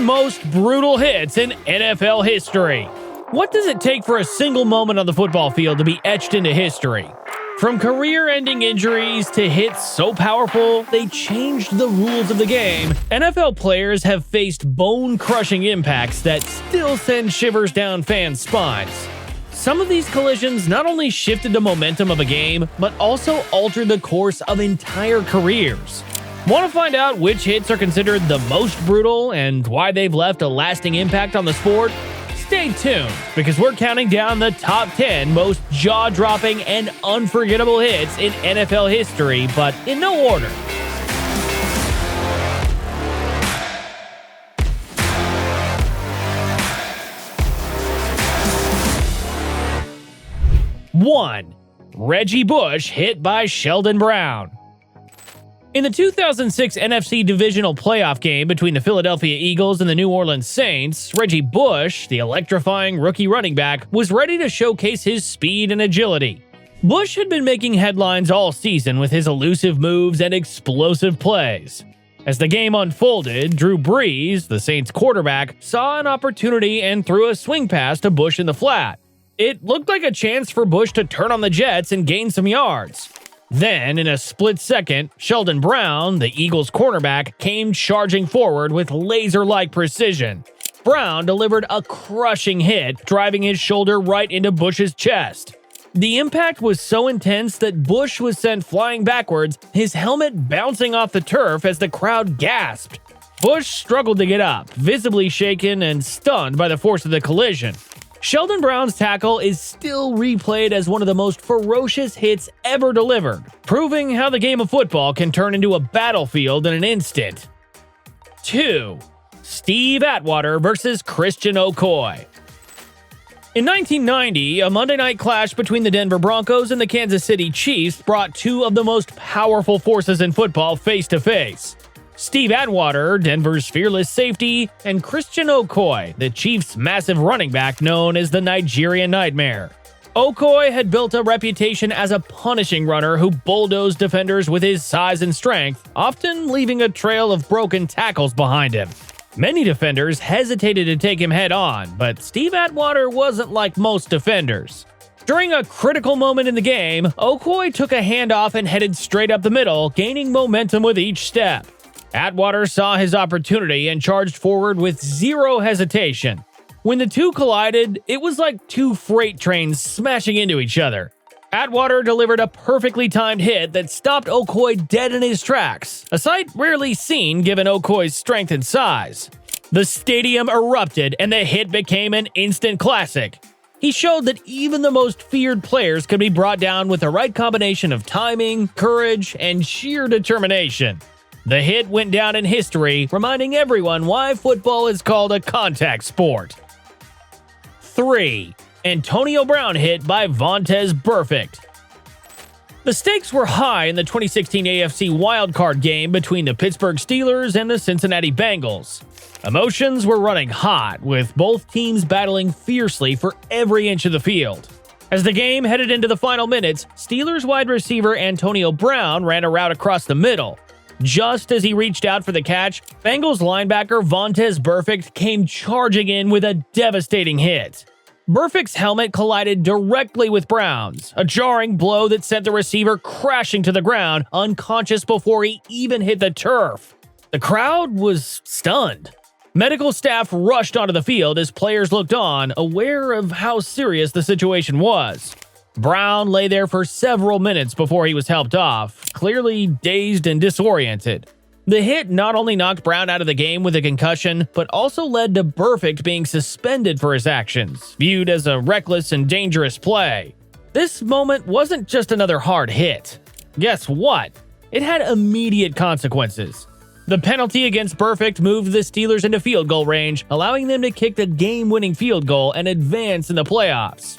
most brutal hits in NFL history. What does it take for a single moment on the football field to be etched into history? From career-ending injuries to hits so powerful they changed the rules of the game, NFL players have faced bone-crushing impacts that still send shivers down fans' spines. Some of these collisions not only shifted the momentum of a game, but also altered the course of entire careers. Want to find out which hits are considered the most brutal and why they've left a lasting impact on the sport? Stay tuned, because we're counting down the top 10 most jaw-dropping and unforgettable hits in NFL history, but in no order. One, Reggie Bush hit by Sheldon Brown. In the 2006 NFC Divisional playoff game between the Philadelphia Eagles and the New Orleans Saints, Reggie Bush, the electrifying rookie running back, was ready to showcase his speed and agility. Bush had been making headlines all season with his elusive moves and explosive plays. As the game unfolded, Drew Brees, the Saints quarterback, saw an opportunity and threw a swing pass to Bush in the flat. It looked like a chance for Bush to turn on the Jets and gain some yards. Then, in a split second, Sheldon Brown, the Eagles cornerback, came charging forward with laser-like precision. Brown delivered a crushing hit, driving his shoulder right into Bush's chest. The impact was so intense that Bush was sent flying backwards, his helmet bouncing off the turf as the crowd gasped. Bush struggled to get up, visibly shaken and stunned by the force of the collision. Sheldon Brown's tackle is still replayed as one of the most ferocious hits ever delivered, proving how the game of football can turn into a battlefield in an instant. 2. Steve Atwater versus Christian Okoye. In 1990, a Monday night clash between the Denver Broncos and the Kansas City Chiefs brought two of the most powerful forces in football face to face. Steve Atwater, Denver's fearless safety, and Christian Okoye, the Chiefs' massive running back known as the Nigerian Nightmare. Okoye had built a reputation as a punishing runner who bulldozed defenders with his size and strength, often leaving a trail of broken tackles behind him. Many defenders hesitated to take him head-on, but Steve Atwater wasn't like most defenders. During a critical moment in the game, Okoye took a handoff and headed straight up the middle, gaining momentum with each step. Atwater saw his opportunity and charged forward with zero hesitation. When the two collided, it was like two freight trains smashing into each other. Atwater delivered a perfectly timed hit that stopped Okoye dead in his tracks, a sight rarely seen given Okoye's strength and size. The stadium erupted and the hit became an instant classic. He showed that even the most feared players could be brought down with the right combination of timing, courage, and sheer determination. The hit went down in history, reminding everyone why football is called a contact sport. 3. Antonio Brown hit by Vontaze Burfict. The stakes were high in the 2016 AFC wildcard game between the Pittsburgh Steelers and the Cincinnati Bengals. Emotions were running hot, with both teams battling fiercely for every inch of the field. As the game headed into the final minutes, Steelers wide receiver Antonio Brown ran a route across the middle. Just as he reached out for the catch, Bengals linebacker Vontaze Burfict came charging in with a devastating hit. Burfict's helmet collided directly with Brown's, a jarring blow that sent the receiver crashing to the ground, unconscious before he even hit the turf. The crowd was stunned. Medical staff rushed onto the field as players looked on, aware of how serious the situation was. Brown lay there for several minutes before he was helped off, clearly dazed and disoriented. The hit not only knocked Brown out of the game with a concussion, but also led to Burfict being suspended for his actions, viewed as a reckless and dangerous play. This moment wasn't just another hard hit. Guess what? It had immediate consequences. The penalty against Burfict moved the Steelers into field goal range, allowing them to kick the game-winning field goal and advance in the playoffs.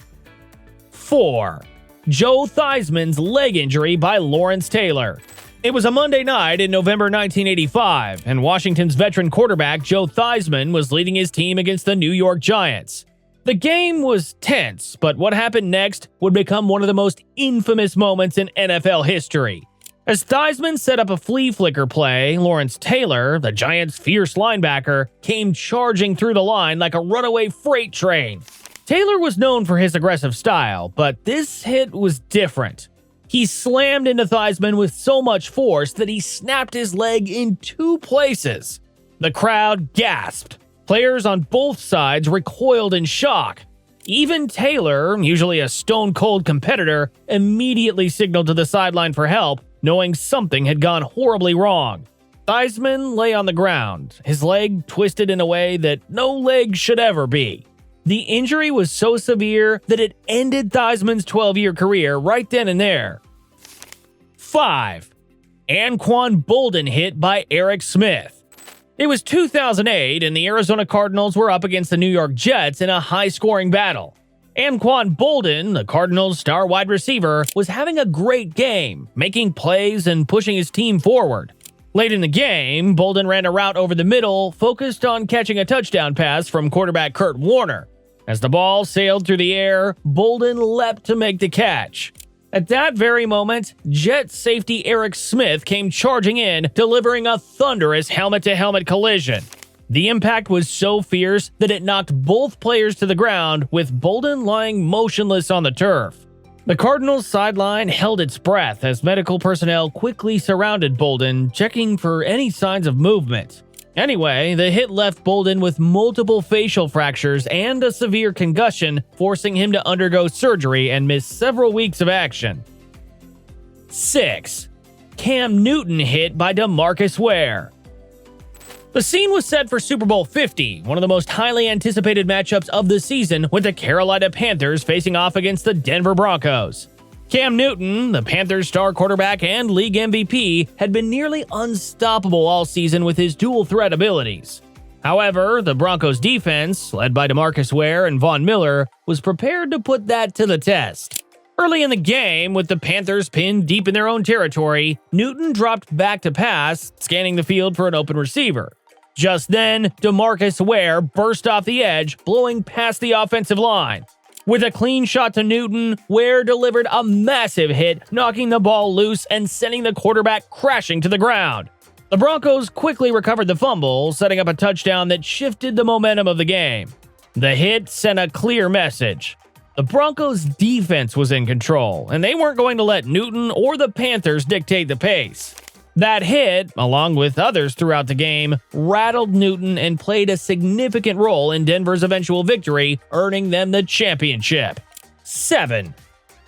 4. Joe Theismann's leg injury by Lawrence Taylor. It was a Monday night in November 1985, and Washington's veteran quarterback Joe Theismann was leading his team against the New York Giants. The game was tense, but what happened next would become one of the most infamous moments in NFL history. As Theismann set up a flea flicker play, Lawrence Taylor, the Giants' fierce linebacker, came charging through the line like a runaway freight train. Taylor was known for his aggressive style, but this hit was different. He slammed into Theismann with so much force that he snapped his leg in 2 places. The crowd gasped. Players on both sides recoiled in shock. Even Taylor, usually a stone-cold competitor, immediately signaled to the sideline for help, knowing something had gone horribly wrong. Theismann lay on the ground, his leg twisted in a way that no leg should ever be. The injury was so severe that it ended Theismann's 12-year career right then and there. 5. Anquan Boldin hit by Eric Smith. It was 2008, and the Arizona Cardinals were up against the New York Jets in a high-scoring battle. Anquan Boldin, the Cardinals' star wide receiver, was having a great game, making plays and pushing his team forward. Late in the game, Boldin ran a route over the middle, focused on catching a touchdown pass from quarterback Kurt Warner. As the ball sailed through the air, Boldin leapt to make the catch. At that very moment, Jets safety Eric Smith came charging in, delivering a thunderous helmet-to-helmet collision. The impact was so fierce that it knocked both players to the ground, with Boldin lying motionless on the turf. The Cardinals' sideline held its breath as medical personnel quickly surrounded Boldin, checking for any signs of movement. Anyway, the hit left Boldin with multiple facial fractures and a severe concussion, forcing him to undergo surgery and miss several weeks of action. 6. Cam Newton hit by DeMarcus Ware. The scene was set for Super Bowl 50, one of the most highly anticipated matchups of the season, with the Carolina Panthers facing off against the Denver Broncos. Cam Newton, the Panthers' star quarterback and league MVP, had been nearly unstoppable all season with his dual-threat abilities. However, the Broncos' defense, led by DeMarcus Ware and Von Miller, was prepared to put that to the test. Early in the game, with the Panthers pinned deep in their own territory, Newton dropped back to pass, scanning the field for an open receiver. Just then, DeMarcus Ware burst off the edge, blowing past the offensive line. With a clean shot to Newton, Ware delivered a massive hit, knocking the ball loose and sending the quarterback crashing to the ground. The Broncos quickly recovered the fumble, setting up a touchdown that shifted the momentum of the game. The hit sent a clear message. The Broncos' defense was in control, and they weren't going to let Newton or the Panthers dictate the pace. That hit, along with others throughout the game, rattled Newton and played a significant role in Denver's eventual victory, earning them the championship. 7.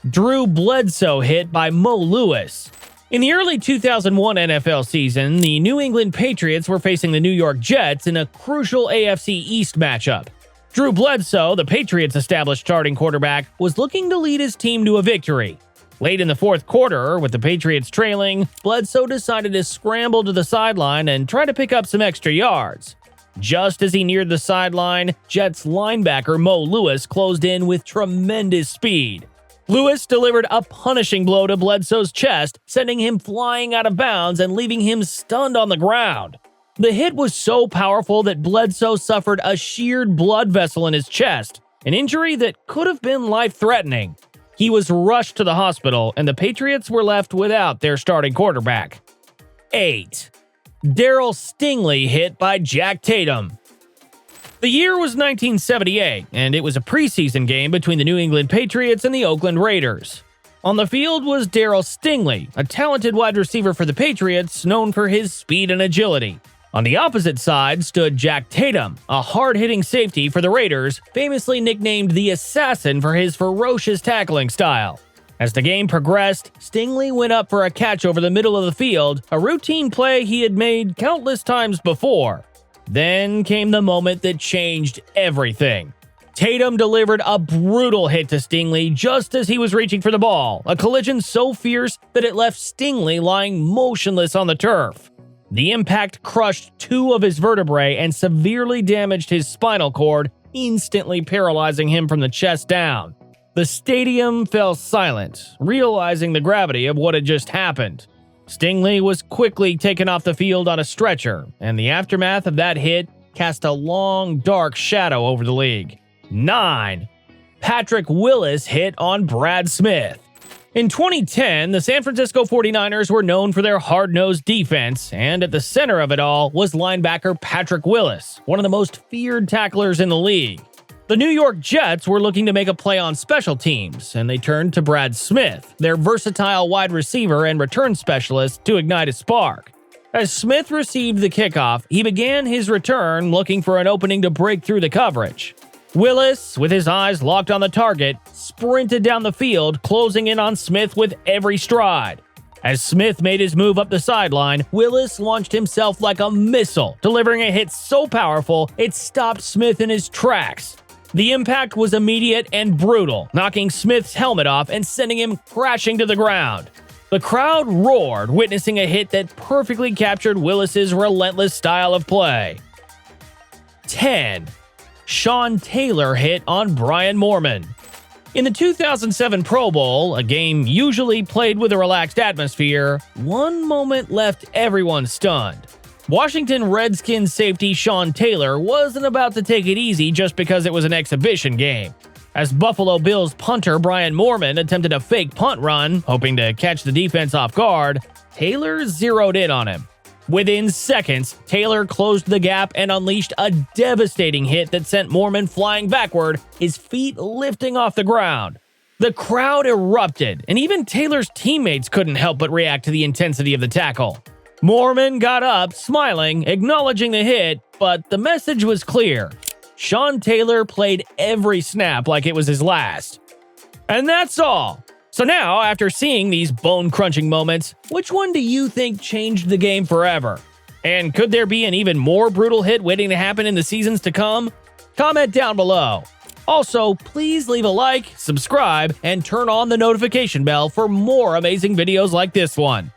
Drew Bledsoe hit by Mo Lewis. In the early 2001 NFL season, the New England Patriots were facing the New York Jets in a crucial AFC East matchup. Drew Bledsoe, the Patriots' established starting quarterback, was looking to lead his team to a victory. Late in the fourth quarter, with the Patriots trailing, Bledsoe decided to scramble to the sideline and try to pick up some extra yards. Just as he neared the sideline, Jets linebacker Mo Lewis closed in with tremendous speed. Lewis delivered a punishing blow to Bledsoe's chest, sending him flying out of bounds and leaving him stunned on the ground. The hit was so powerful that Bledsoe suffered a sheared blood vessel in his chest, an injury that could have been life-threatening. He was rushed to the hospital, and the Patriots were left without their starting quarterback. 8. Darryl Stingley hit by Jack Tatum. The year was 1978, and it was a preseason game between the New England Patriots and the Oakland Raiders. On the field was Darryl Stingley, a talented wide receiver for the Patriots known for his speed and agility. On the opposite side stood Jack Tatum, a hard-hitting safety for the Raiders, famously nicknamed the Assassin for his ferocious tackling style. As the game progressed, Stingley went up for a catch over the middle of the field, a routine play he had made countless times before. Then came the moment that changed everything. Tatum delivered a brutal hit to Stingley just as he was reaching for the ball, a collision so fierce that it left Stingley lying motionless on the turf. The impact crushed 2 of his vertebrae and severely damaged his spinal cord, instantly paralyzing him from the chest down. The stadium fell silent, realizing the gravity of what had just happened. Stingley was quickly taken off the field on a stretcher, and the aftermath of that hit cast a long, dark shadow over the league. 9. Patrick Willis hit on Brad Smith. In 2010, the San Francisco 49ers were known for their hard-nosed defense, and at the center of it all was linebacker Patrick Willis, one of the most feared tacklers in the league. The New York Jets were looking to make a play on special teams, and they turned to Brad Smith, their versatile wide receiver and return specialist, to ignite a spark. As Smith received the kickoff, he began his return looking for an opening to break through the coverage. Willis, with his eyes locked on the target, sprinted down the field, closing in on Smith with every stride. As Smith made his move up the sideline, Willis launched himself like a missile, delivering a hit so powerful it stopped Smith in his tracks. The impact was immediate and brutal, knocking Smith's helmet off and sending him crashing to the ground. The crowd roared, witnessing a hit that perfectly captured Willis's relentless style of play. 10. Sean Taylor hit on Brian Moorman. In the 2007 Pro Bowl, a game usually played with a relaxed atmosphere, one moment left everyone stunned. Washington Redskins safety Sean Taylor wasn't about to take it easy just because it was an exhibition game. As Buffalo Bills punter Brian Moorman attempted a fake punt run, hoping to catch the defense off guard, Taylor zeroed in on him. Within seconds, Taylor closed the gap and unleashed a devastating hit that sent Moorman flying backward, his feet lifting off the ground. The crowd erupted, and even Taylor's teammates couldn't help but react to the intensity of the tackle. Moorman got up, smiling, acknowledging the hit, but the message was clear. Sean Taylor played every snap like it was his last. And that's all. So now, after seeing these bone-crunching moments, which one do you think changed the game forever? And could there be an even more brutal hit waiting to happen in the seasons to come? Comment down below. Also, please leave a like, subscribe, and turn on the notification bell for more amazing videos like this one.